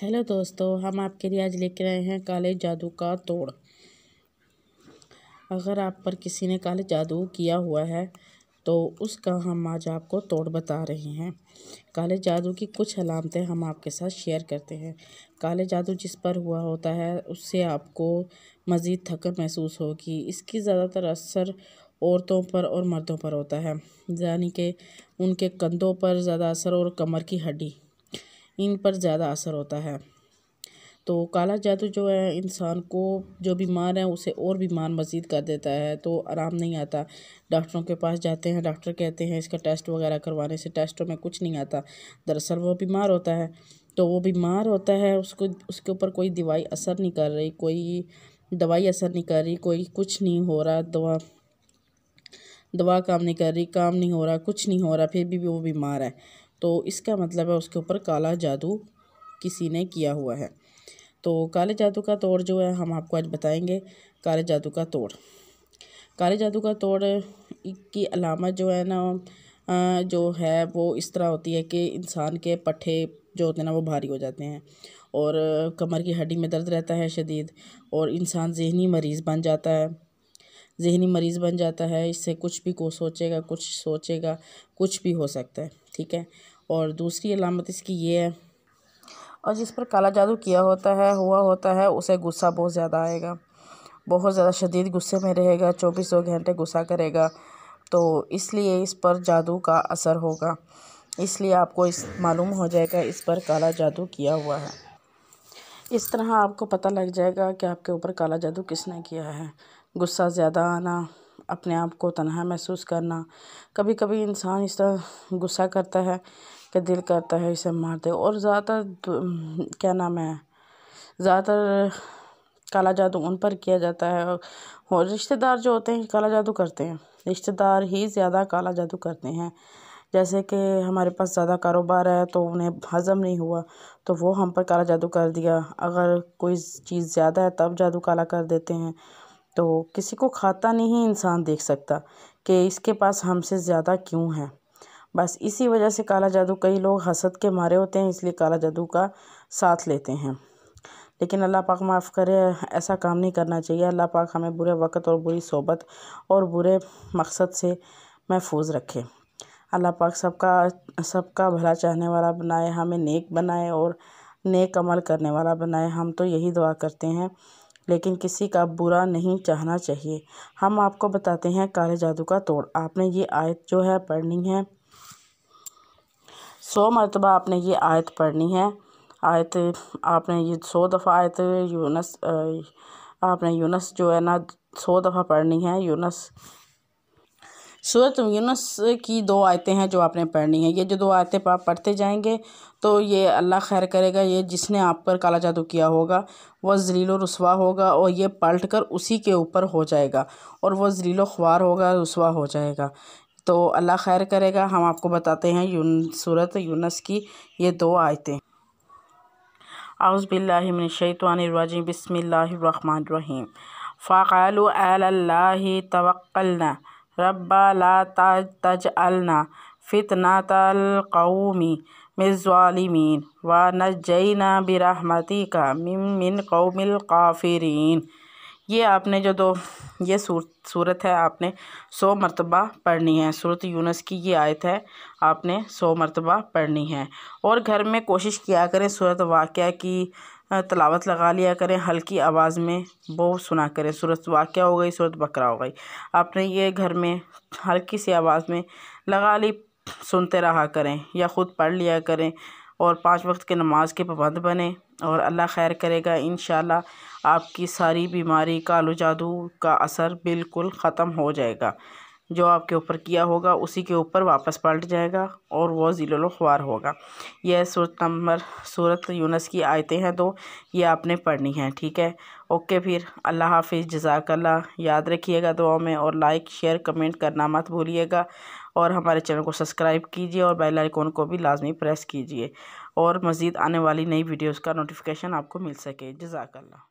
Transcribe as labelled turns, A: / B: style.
A: Hello दोस्तों, हम आपके लिए आज लेकर आए हैं काले जादू का तोड़। अगर आप पर किसी ने काले जादू किया हुआ है तो उसका हम आज आपको तोड़ बता रहे हैं। काले जादू की कुछ अलामतें हम आपके साथ शेयर करते हैं। काले जादू जिस पर हुआ होता है उससे आपको मज़ीद थकन महसूस होगी। इसकी ज़्यादातर असर औरतों पर और मर्दों पर होता है, यानी कि उनके कंधों पर ज़्यादा असर और कमर की हड्डी, इन पर ज़्यादा असर होता है। तो काला जादू जो है इंसान को, जो बीमार है उसे और बीमार मज़ीद कर देता है, तो आराम नहीं आता। डॉक्टरों के पास जाते हैं, डॉक्टर कहते हैं इसका टेस्ट वगैरह करवाने से टेस्टों में कुछ नहीं आता। दरअसल वो बीमार होता है, तो वो बीमार होता है, उसके ऊपर कोई दवाई असर नहीं कर रही, कोई दवाई असर नहीं कर रही, कोई कुछ नहीं हो रहा, दवा काम नहीं कर रही, काम नहीं हो रहा, कुछ नहीं हो रहा, फिर भी वो बीमार है। तो इसका मतलब है उसके ऊपर काला जादू किसी ने किया हुआ है। तो काले जादू का तोड़ जो है हम आपको आज बताएंगे। काले जादू का तोड़, काले जादू का तोड़ की अलामत जो है ना, जो है वो इस तरह होती है कि इंसान के पट्टे जो होते हैं ना वो भारी हो जाते हैं और कमर की हड्डी में दर्द रहता है शदीद, और इंसान ज़हनी मरीज़ बन जाता है। इससे कुछ भी को सोचेगा, कुछ भी हो सकता है, ठीक है। और दूसरी अलामत इसकी ये है, और जिस पर काला जादू हुआ होता है उसे गुस्सा बहुत ज़्यादा आएगा, बहुत ज़्यादा शदीद गुस्से में रहेगा, 24 घंटे गुस्सा करेगा। तो इसलिए इस पर जादू का असर होगा, इसलिए आपको मालूम हो जाएगा इस पर काला जादू किया हुआ है। इस तरह आपको पता लग जाएगा कि आपके ऊपर काला जादू किसने किया है। गुस्सा ज़्यादा आना, अपने आप को तन्हा महसूस करना, कभी कभी इंसान इस तरह गुस्सा करता है कि दिल करता है इसे मार दे। और ज़्यादातर काला जादू उन पर किया जाता है, और रिश्तेदार जो होते हैं काला जादू करते हैं, रिश्तेदार ही ज़्यादा काला जादू करते हैं। जैसे कि हमारे पास ज़्यादा कारोबार है तो उन्हें हज़म नहीं हुआ तो वो हम पर काला जादू कर दिया। अगर कोई चीज़ ज़्यादा है तब जादू काला कर देते हैं। तो किसी को खाता नहीं इंसान देख सकता कि इसके पास हमसे ज़्यादा क्यों है। बस इसी वजह से काला जादू, कई लोग हसद के मारे होते हैं इसलिए काला जादू का साथ लेते हैं। लेकिन अल्लाह पाक माफ़ करे, ऐसा काम नहीं करना चाहिए। अल्लाह पाक हमें बुरे वक़्त और बुरी सोबत और बुरे मकसद से महफूज रखे। अल्लाह पाक सबका भला चाहने वाला बनाए, हमें नेक बनाए और नेक अमल करने वाला बनाए। हम तो यही दुआ करते हैं, लेकिन किसी का बुरा नहीं चाहना चाहिए। हम आपको बताते हैं काले जादू का तोड़। आपने ये आयत जो है पढ़नी है 100 मरतबा, आपने ये आयत पढ़नी है। आपने ये 100 दफ़ा आयत आपने यूनुस जो है ना 100 दफ़ा पढ़नी है। सूरत यूनुस की 2 आयतें हैं जो आपने पढ़नी है। ये जो 2 आयतें आप पढ़ते जाएंगे तो ये अल्लाह खैर करेगा। ये जिसने आप पर काला जादू किया होगा वह ज़लील व रुसवा होगा, और ये पलट कर उसी के ऊपर हो जाएगा और वह ज़लील व ख्वार होगा, रुसवा हो जाएगा। तो अल्लाह खैर करेगा। हम आपको बताते हैं सूरत यूनुस की ये 2 आयतें। औज़ु बिल्लाहि मिनश शैतानिर रजीम, बिस्मिल्लाहिर रहमानिर रहीम। फ़क़ालू अलल्लाहि तवक्कलना रब्बा ला तजअलना फितनतल कौमी मिज़्ज़ालिमीन व नज्जैना बिरहमतिका मिन कौमिल काफ़िरीन। ये आपने ये सूरत है आपने 100 मरतबा पढ़नी है। सूरत यूनुस की ये आयत है, आपने 100 मरतबा पढ़नी है। और घर में कोशिश किया करें सूरत वाक़या की तलावत लगा लिया करें, हल्की आवाज़ में वो सुना करें। सूरत वाक़या हो गई, सूरत बकरा हो गई, आपने ये घर में हल्की सी आवाज़ में लगा ली, सुनते रहा करें या ख़ुद पढ़ लिया करें। और 5 वक्त के नमाज के पाबंद बने, और अल्लाह खैर करेगा। इंशाअल्लाह आपकी सारी बीमारी, कालो जादू का असर बिल्कुल ख़त्म हो जाएगा। जो आपके ऊपर किया होगा उसी के ऊपर वापस पलट जाएगा और वो ज़लील व ख्वार होगा। यह सूरत यूनुस की आयतें हैं, तो ये आपने पढ़नी है, ठीक है। ओके, फिर अल्लाह हाफिज़, जज़ाकल्लाह। याद रखिएगा दुआ में, और लाइक शेयर कमेंट करना मत भूलिएगा। और हमारे चैनल को सब्सक्राइब कीजिए और बेल आइकन को भी लाजमी प्रेस कीजिए, और मज़ीद आने वाली नई वीडियोज़ का नोटिफिकेशन आपको मिल सके। जज़ाकल्लाह।